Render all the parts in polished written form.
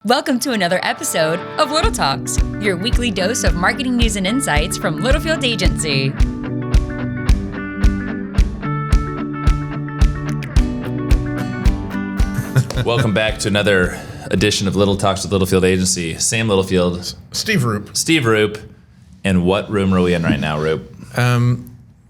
Welcome to another episode of Little Talks, your weekly dose of marketing news and insights from Littlefield Agency. Welcome back to another edition of Little Talks with Littlefield Agency. Sam Littlefield. Steve Roop. Steve Roop. And what room are we in right now, Roop?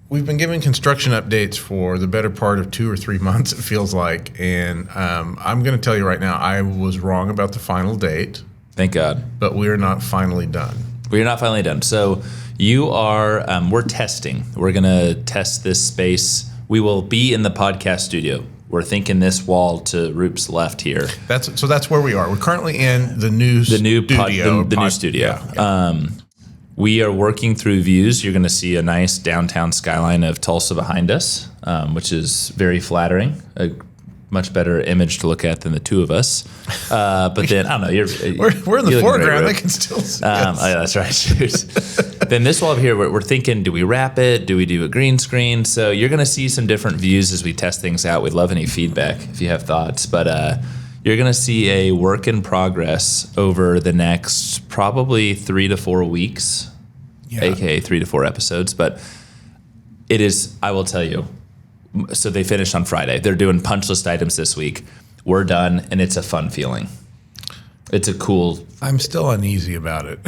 We've been giving construction updates for the better part of 2 or 3 months, it feels like. And I'm going to tell you right now, I was wrong about the final date. Thank God. But we are not finally done. We are not finally done. So you are, we're testing. We're going to test this space. We will be in the podcast studio. We're thinking this wall to Roop's left here. That's where we are. We're currently in the new studio. The new studio. Yeah. We are working through views. You're going to see a nice downtown skyline of Tulsa behind us, which is very flattering. A much better image to look at than the two of us. But then, I don't know. We're in the foreground. They can still see us. Oh, yeah, that's right. Shoot. Then this wall over here, we're thinking, do we wrap it? Do we do a green screen? So you're going to see some different views as we test things out. We'd love any feedback if you have thoughts. But you're going to see a work in progress over the next probably 3 to 4 weeks. Yeah. AKA 3 to 4 episodes, but it is, I will tell you, so they finished on Friday. They're doing punch list items this week. We're done, and it's a fun feeling. It's a cool... I'm still uneasy about it.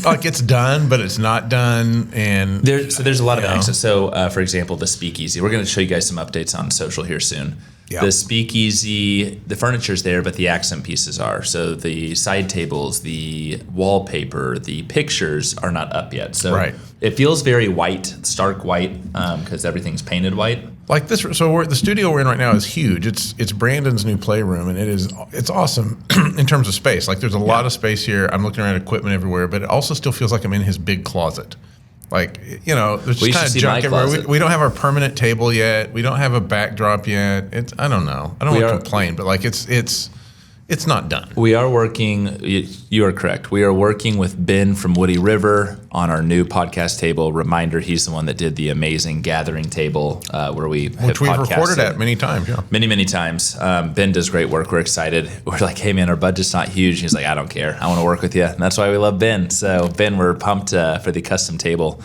Like it's done, but it's not done. And there's a lot of access. So, for example, the speakeasy. We're going to show you guys some updates on social here soon. Yep. The speakeasy, the furniture's there, but the accent pieces are. So the side tables, the wallpaper, the pictures are not up yet. So It feels very white, stark white, because everything's painted white. Like this, so the studio we're in right now is huge. It's Brandon's new playroom, and it's awesome in terms of space. Like there's a lot of space here. I'm looking around equipment everywhere, but it also still feels like I'm in his big closet. Like, you know, there's just kind of junk everywhere. We don't have our permanent table yet. We don't have a backdrop yet. I don't know. I don't want to complain, but like it's not done. We are working, you are correct. We are working with Ben from Woody River on our new podcast table. Reminder, he's the one that did the amazing gathering table where we've recorded at many times. Yeah. Many times. Ben does great work. We're excited. We're like, hey man, our budget's not huge. He's like, I don't care. I want to work with you. And that's why we love Ben. So Ben, we're pumped for the custom table.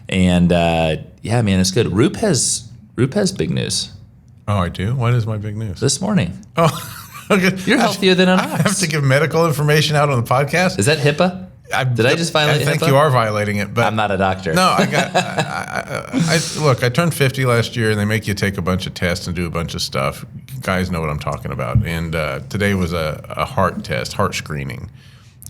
And yeah, man, it's good. Roop has big news. Oh, I do? What is my big news? This morning. Oh, okay. You're healthier than an ox. I have to give medical information out on the podcast? Is that HIPAA? Did I just violate HIPAA? I think you are violating it. But I'm not a doctor. No, look, I turned 50 last year, and they make you take a bunch of tests and do a bunch of stuff. You guys know what I'm talking about. And today was a heart test, heart screening.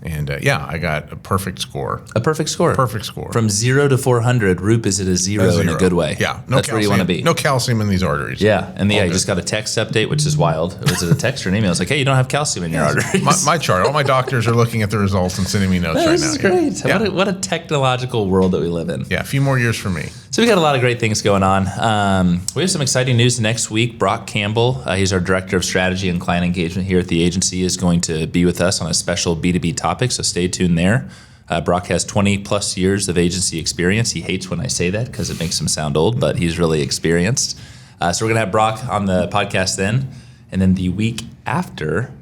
And yeah, I got a perfect score. A perfect score? Perfect score. From 0 to 400, Roop is at a zero in a good way. Yeah. That's where you want to be. No calcium in these arteries. Yeah. And you just got a text update, which is wild. Was it a text or an email? It's like, hey, you don't have calcium in your arteries. My chart. All my doctors are looking at the results and sending me notes right now. This is great. Yeah. What a technological world that we live in. Yeah, a few more years for me. So we got a lot of great things going on. We have some exciting news next week. Brock Campbell, he's our Director of Strategy and Client Engagement here at the agency, is going to be with us on a special B2B topic, so stay tuned there. Brock has 20 plus years of agency experience. He hates when I say that because it makes him sound old, but he's really experienced. So we're going to have Brock on the podcast then. And then the week after,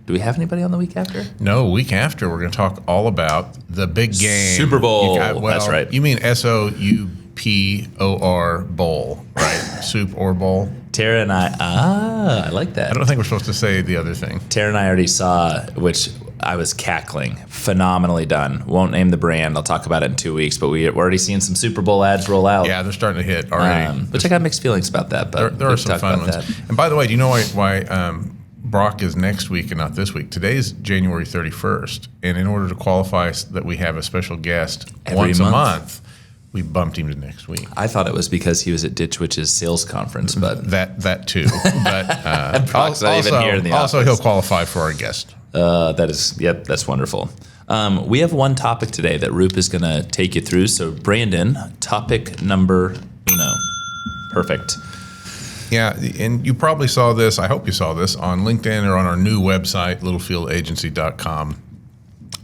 do we have anybody on the week after? No, week after, we're going to talk all about the big game. Super Bowl. That's right. You mean SOUPOR bowl, right? Soup or bowl. Tara and I like that. I don't think we're supposed to say the other thing. Tara and I already saw, which I was cackling. Phenomenally done. Won't name the brand. I'll talk about it in 2 weeks, but we're already seeing some Super Bowl ads roll out. Yeah, they're starting to hit already. Which I got mixed feelings about that, but there are some fun ones. And by the way, do you know why Brock is next week and not this week? Today is January 31st, and in order to qualify that we have a special guest once a month, we bumped him to next week. I thought it was because he was at Ditch Witch's sales conference, but that too. But Brock's not even here in the office. Also, he'll qualify for our guest. That's wonderful. We have one topic today that Roop is going to take you through. So, Brandon, topic number uno. Perfect. Yeah, and you probably saw this, I hope you saw this, on LinkedIn or on our new website, littlefieldagency.com.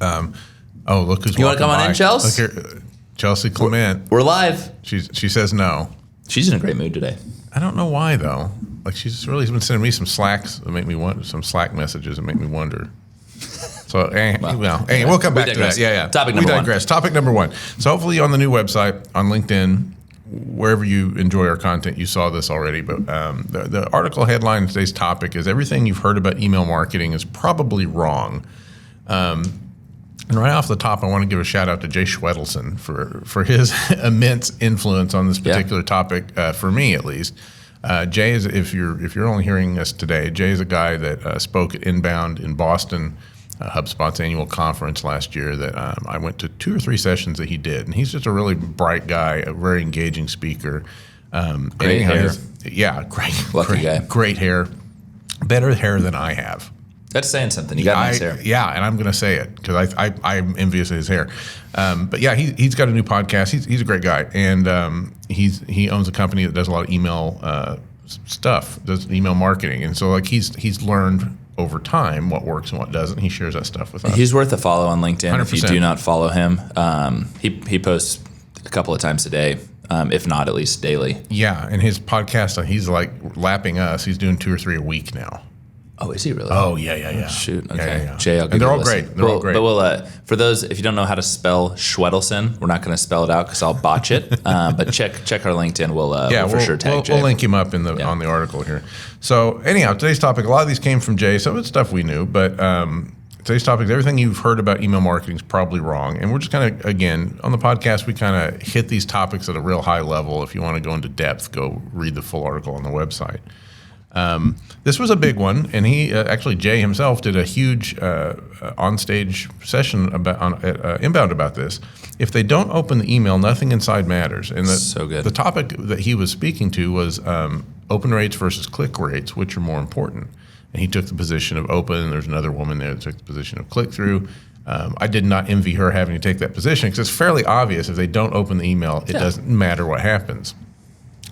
Oh, look who's walking by. You want to come on in, Chelsea? Look here, Chelsea Clement. We're live. She says no. She's in a great mood today. I don't know why, though. like she's really been sending me some slacks that make me wonder, some Slack messages that make me wonder. So, we'll come back to that. Yeah. Topic number one. Topic number one. So hopefully on the new website, on LinkedIn, wherever you enjoy our content, you saw this already. But the article headline, today's topic is everything you've heard about email marketing is probably wrong. And right off the top, I want to give a shout out to Jay Schwedelson for his immense influence on this particular topic, for me at least. Jay is, if you're only hearing us today, Jay is a guy that spoke at Inbound in Boston, HubSpot's annual conference last year. That I went to 2 or 3 sessions that he did, and he's just a really bright guy, a very engaging speaker. Great hair. Lucky guy. Great hair, better hair than I have. That's saying something. You got nice hair. Yeah, and I'm going to say it because I'm envious of his hair. But yeah, he's got a new podcast. He's a great guy, and he owns a company that does a lot of email stuff, does email marketing, and so like he's learned over time what works and what doesn't. He shares that stuff with us. He's worth a follow on LinkedIn 100%. If you do not follow him. He posts a couple of times a day, if not at least daily. Yeah, and his podcast, he's like lapping us. He's doing 2 or 3 a week now. Oh, is he really? Oh, yeah. Shoot. Okay. Yeah. Jay, I'll give and they're you a all listen. great. They're all great. But we'll, for those, if you don't know how to spell Schwedelson, we're not going to spell it out because I'll botch it. But check our LinkedIn. We'll for sure tag Jay. We'll link him up on the article here. So anyhow, today's topic, a lot of these came from Jay. Some of it's stuff we knew, but today's topic is everything you've heard about email marketing is probably wrong. And we're just kind of, again, on the podcast, we kind of hit these topics at a real high level. If you want to go into depth, go read the full article on the website. This was a big one, and he actually Jay himself did a huge onstage session about Inbound about this. If they don't open the email, nothing inside matters. And so good. The topic that he was speaking to was open rates versus click rates, which are more important. And he took the position of open, and there's another woman there that took the position of click through. I did not envy her having to take that position because it's fairly obvious if they don't open the email, it doesn't matter what happens.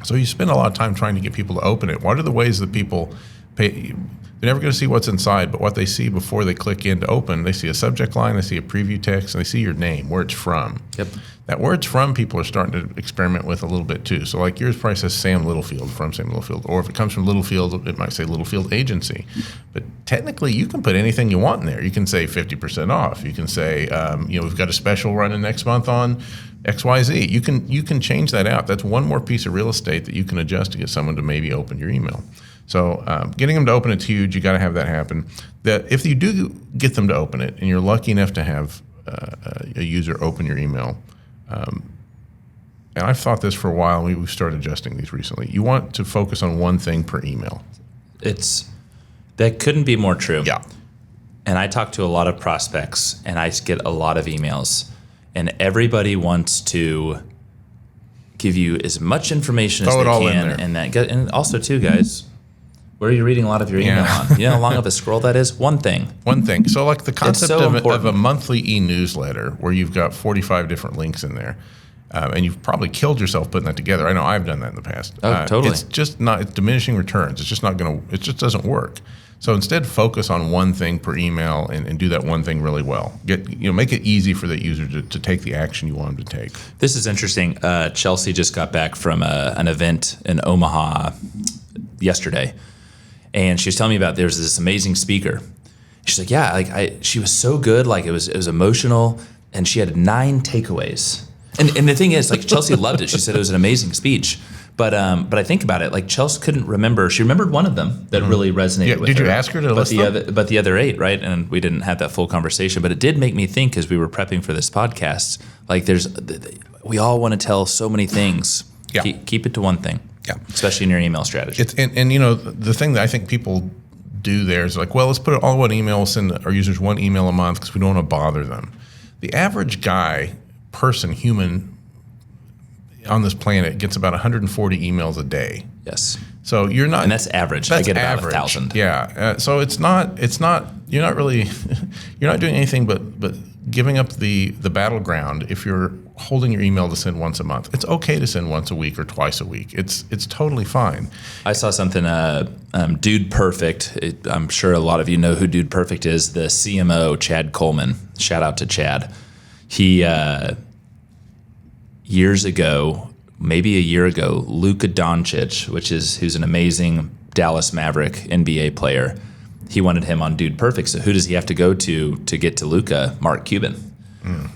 So you spend a lot of time trying to get people to open it. What are the ways that people pay? They're never going to see what's inside, but what they see before they click in to open, they see a subject line, they see a preview text, and they see your name, where it's from. Yep. That where it's from, people are starting to experiment with a little bit too. So like yours probably says Sam Littlefield, from Sam Littlefield. Or if it comes from Littlefield, it might say Littlefield Agency. But technically, you can put anything you want in there. You can say 50% off. You can say, we've got a special running next month on XYZ. You can change that out. That's one more piece of real estate that you can adjust to get someone to maybe open your email. So getting them to open it's huge. You got to have that happen. That if you do get them to open it, and you're lucky enough to have a user open your email, and I've thought this for a while, and we've started adjusting these recently. You want to focus on one thing per email. That couldn't be more true. Yeah. And I talk to a lot of prospects, and I get a lot of emails, and everybody wants to give you as much information as they can. And also, too, guys, where are you reading a lot of your email on? You know how long of a scroll that is? One thing. So like the concept of a monthly e-newsletter where you've got 45 different links in there, and you've probably killed yourself putting that together. I know I've done that in the past. Oh, totally. It's just not, it's diminishing returns. It's just not going to, it just doesn't work. So instead, focus on one thing per email and do that one thing really well. Make it easy for the user to take the action you want them to take. This is interesting. Chelsea just got back from an event in Omaha yesterday. And she was telling me about there's this amazing speaker. She's like, she was so good, like it was emotional, and she had 9 takeaways. And the thing is, like Chelsea loved it. She said it was an amazing speech. But I think about it, like Chelsea couldn't remember. She remembered one of them that really resonated with her. Did you ask her to list them? But the other 8, right? And we didn't have that full conversation. But it did make me think as we were prepping for this podcast, like we all want to tell so many things. Yeah. Keep it to one thing. Yeah. Especially in your email strategy. And the thing that I think people do there is like, well, let's put it all in one email, send our users one email a month because we don't want to bother them. The average human on this planet gets about 140 emails a day. Yes. So you're not, and that's average. I get about 1,000. Yeah. So it's not. You're not really. You're not doing anything but giving up the battleground. If you're holding your email to send once a month, it's okay to send once a week or twice a week. It's totally fine. I saw something. Dude Perfect. I'm sure a lot of you know who Dude Perfect is. The CMO, Chad Coleman. Shout out to Chad. He years ago, maybe a year ago, Luka Doncic, who's an amazing Dallas Maverick NBA player. He wanted him on Dude Perfect. So who does he have to go to get to Luka? Mark Cuban.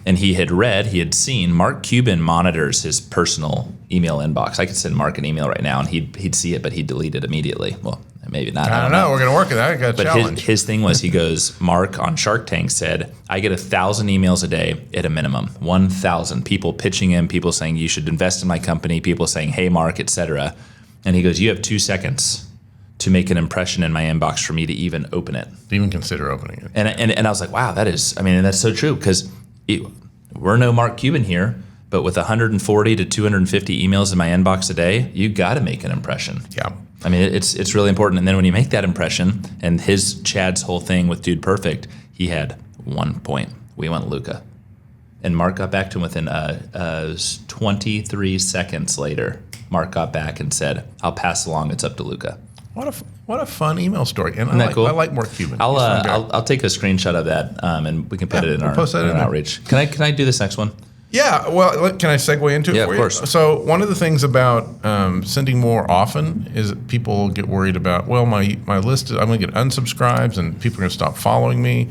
And he had seen Mark Cuban monitors his personal email inbox. I could send Mark an email right now and he'd see it, but he'd delete it immediately. Well, maybe not. I don't know. We're going to work at that. I got a challenge. But his thing was, he goes, Mark on Shark Tank said, I get 1,000 emails a day at a minimum. 1,000 people pitching in, people saying you should invest in my company, people saying, hey, Mark, etc. And he goes, you have 2 seconds to make an impression in my inbox for me to even open it. To even consider opening it. And I was like, wow, and that's so true, because we're no Mark Cuban here, but with 140 to 250 emails in my inbox a day, you got to make an impression. Yeah. I mean, it's really important. And then when you make that impression, and Chad's whole thing with Dude Perfect, he had 1 point. We went Luka. And Mark got back to him within 23 seconds later. Mark got back and said, I'll pass along, it's up to Luka. What a fun email story. And Cool? I like Mark Cuban. I'll take a screenshot of that, and we can put it in our outreach. Can I do this next one? Yeah, well, can I segue into it for you? Yeah, of course. So one of the things about sending more often is people get worried about, well, my list, I'm going to get unsubscribes and people are going to stop following me.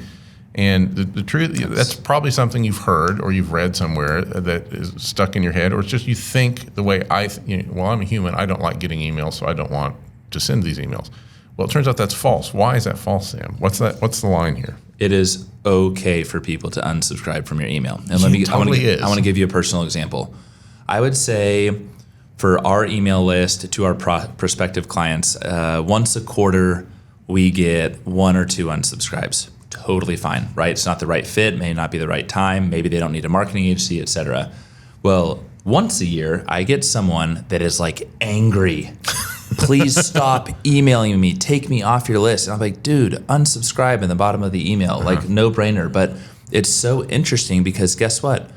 And the truth, that's probably something you've heard or you've read somewhere that is stuck in your head, or it's just you think the way I'm a human, I don't like getting emails, so I don't want to send these emails. Well, it turns out that's false. Why is that false, Sam? What's the line here? It is okay for people to unsubscribe from your email. And I want to give you a personal example. I would say for our email list to our prospective clients, once a quarter we get 1 or 2 unsubscribes. Totally fine, right? It's not the right fit, may not be the right time, maybe they don't need a marketing agency, etc. Well, once a year I get someone that is like angry. Please stop emailing me. Take me off your list. And I'm like, dude, unsubscribe in the bottom of the email. Like, no brainer. But it's so interesting because guess what?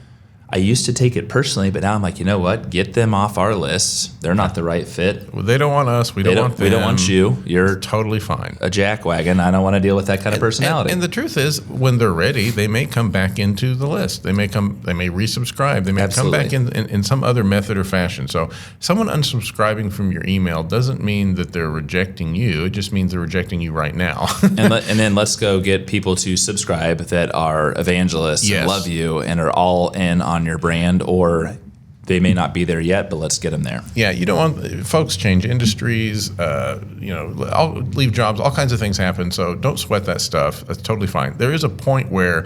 I used to take it personally, but now I'm like, you know what? Get them off our list. They're not the right fit. Well, they don't want us. We don't want them. We don't want you. You're totally fine. A jackwagon. I don't want to deal with that kind of personality. And the truth is, when they're ready, they may come back into the list. They may resubscribe. They may come back in some other method or fashion. So someone unsubscribing from your email doesn't mean that they're rejecting you. It just means they're rejecting you right now. and then let's go get people to subscribe that are evangelists and love you and are all in on your brand, or they may not be there yet, but let's get them there. Yeah, you don't want folks change industries, I'll leave jobs, all kinds of things happen. So don't sweat that stuff. That's totally fine. There is a point where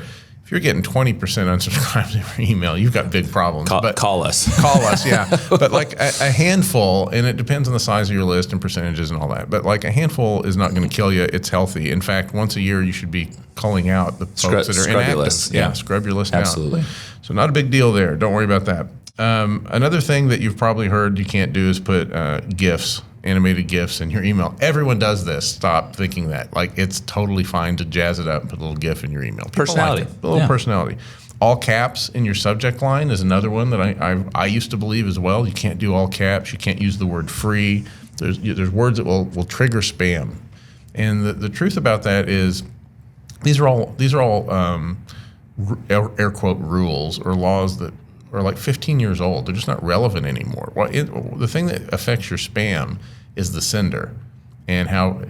if you're getting 20% unsubscribed to your email, you've got big problems. Call us. Call us, yeah. But like a handful, and it depends on the size of your list and percentages and all that, but like a handful is not going to kill you. It's healthy. In fact, once a year, you should be calling out the folks that are inactive. Your list. Yeah, scrub your list Absolutely. out. So not a big deal there. Don't worry about that. Another thing that you've probably heard you can't do is put GIFs, animated GIFs in your email. Everyone does this. Stop thinking that. Like, it's totally fine to jazz it up and put a little GIF in your email. People personality. Like it. A little personality. All caps in your subject line is another one that I used to believe as well. You can't do all caps. You can't use the word free. There's words that will trigger spam. And the truth about that is these are all air quote rules or laws that are like 15 years old. They're just not relevant anymore. The thing that affects your spam is the sender and how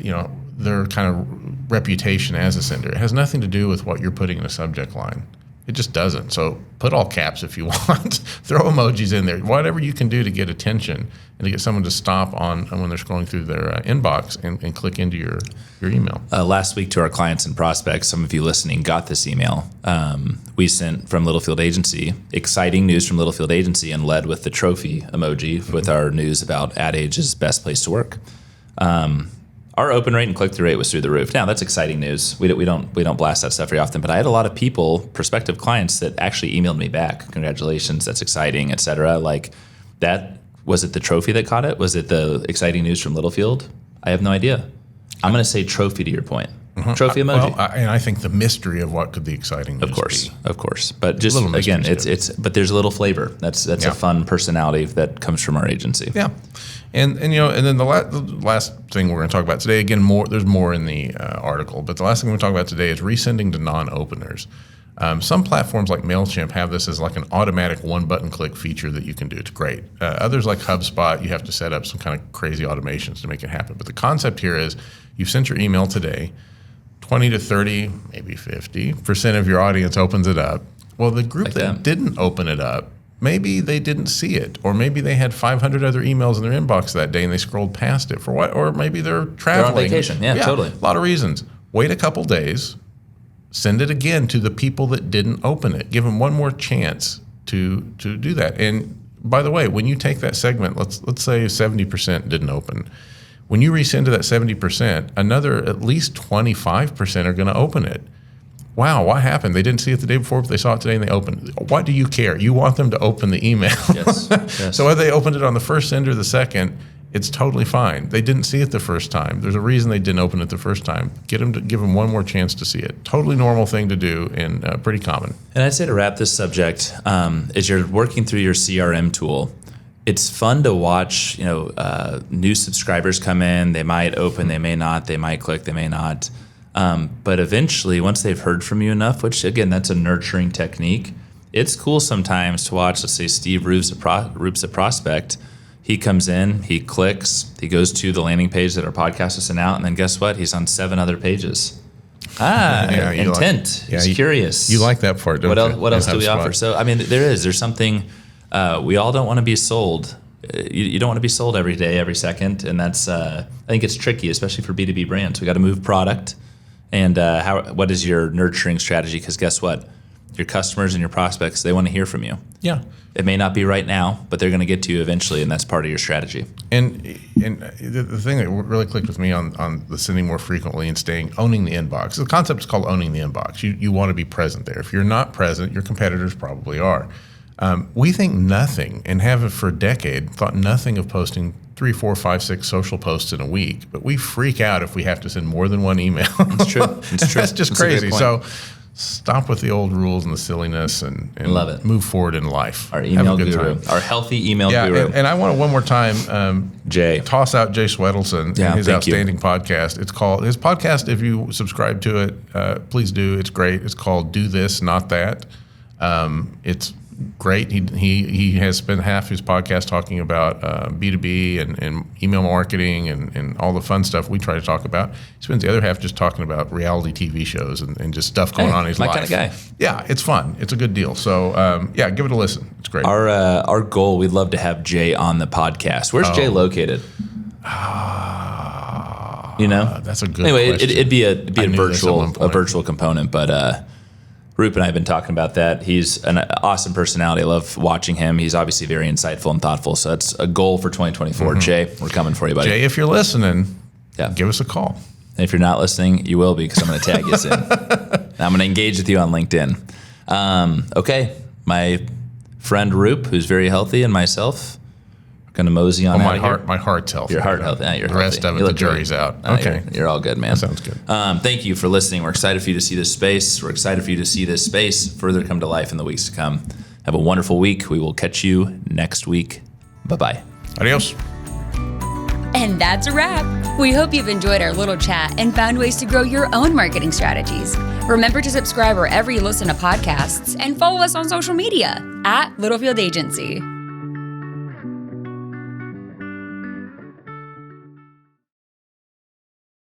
their kind of reputation as a sender. It has nothing to do with what you're putting in a subject line. It just doesn't. So put all caps if you want. Throw emojis in there. Whatever you can do to get attention and to get someone to stop on when they're scrolling through their inbox and click into your email. Last week to our clients and prospects, some of you listening got this email. We sent from Littlefield Agency, exciting news from Littlefield Agency, and led with the trophy emoji with our news about Ad Age's best place to work. Our open rate and click-through rate was through the roof. Now, that's exciting news. We don't blast that stuff very often, but I had a lot of people, prospective clients, that actually emailed me back. Congratulations, that's exciting, et cetera. Like, that, was it the trophy that caught it? Was it the exciting news from Littlefield? I have no idea. I'm going to say trophy to your point. Mm-hmm. Trophy emoji. Well, and I think the mystery of what could the exciting news be. Of course. But just, again, but there's a little flavor. That's a fun personality that comes from our agency. Yeah. And then the last thing we're going to talk about today, again, there's more in the article, but the last thing we're going to talk about today is resending to non-openers. Some platforms like MailChimp have this as like an automatic one-button click feature that you can do. It's great. Others like HubSpot, you have to set up some kind of crazy automations to make it happen. But the concept here is you've sent your email today, 20 to 30, maybe 50% of your audience opens it up. Well, the group that didn't open it up, maybe they didn't see it, or maybe they had 500 other emails in their inbox that day and they scrolled past it for what? Or maybe they're traveling. They're on vacation. Yeah, totally. A lot of reasons. Wait a couple days. Send it again to the people that didn't open it. Give them one more chance to do that. And by the way, when you take that segment, let's say 70% didn't open. When you resend to that 70%, another at least 25% are going to open it. Wow, what happened? They didn't see it the day before, but they saw it today and they opened it. Why do you care? You want them to open the email. Yes. So whether they opened it on the first send or the second, it's totally fine. They didn't see it the first time. There's a reason they didn't open it the first time. Give them one more chance to see it. Totally normal thing to do and pretty common. And I'd say to wrap this subject, as you're working through your CRM tool, it's fun to watch, new subscribers come in. They might open, they may not. They might click, they may not. But eventually, once they've heard from you enough, which again, that's a nurturing technique, it's cool sometimes to watch, let's say Steve Roops a prospect. He comes in, he clicks, he goes to the landing page that our podcast has sent out, and then guess what? He's on 7 other pages. Intent. He's curious. You like that part, don't you? What else do we offer? So, I mean, there's something, we all don't want to be sold. You don't want to be sold every day, every second, and that's, I think it's tricky, especially for B2B brands. We got to move product, and what is your nurturing strategy? Because guess what? Your customers and your prospects, they want to hear from you. Yeah. It may not be right now, but they're going to get to you eventually, and that's part of your strategy. And the thing that really clicked with me on the sending more frequently and owning the inbox. The concept is called owning the inbox. You want to be present there. If you're not present, your competitors probably are. We think nothing, and have for a decade, thought nothing of posting 3, 4, 5, 6 social posts in a week. But we freak out if we have to send more than one email. It's true. It's true. That's just crazy. So stop with the old rules and the silliness and love it. Move forward in life. Our email guru. Our healthy email guru. And I want to one more time toss out Jay Swedelson and his outstanding podcast. It's called, his podcast, if you subscribe to it, please do. It's great. It's called Do This, Not That. It's great. He has spent half his podcast talking about B2B and email marketing and all the fun stuff we try to talk about. He spends the other half just talking about reality TV shows and just stuff going on in his life. My kind of guy. Yeah, it's fun. It's a good deal. So give it a listen. It's great. Our goal, we'd love to have Jay on the podcast. Where's Jay located? That's a good anyway, question. It'd be a virtual component, but Roop and I have been talking about that. He's an awesome personality. I love watching him. He's obviously very insightful and thoughtful. So that's a goal for 2024. Mm-hmm. Jay, we're coming for you, buddy. Jay, if you're listening, give us a call. And if you're not listening, you will be, because I'm going to tag you soon. I'm going to engage with you on LinkedIn. Okay, my friend Roop, who's very healthy, and myself, going to mosey on out my heart's healthy. Your heart healthy. Yeah, you're the healthy. rest of it, the jury's out. Okay. You're all good, man. That sounds good. Thank you for listening. We're excited for you to see this space. We're excited for you to see this space further come to life in the weeks to come. Have a wonderful week. We will catch you next week. Bye-bye. Adios. And that's a wrap. We hope you've enjoyed our little chat and found ways to grow your own marketing strategies. Remember to subscribe wherever you listen to podcasts and follow us on social media @Littlefield Agency.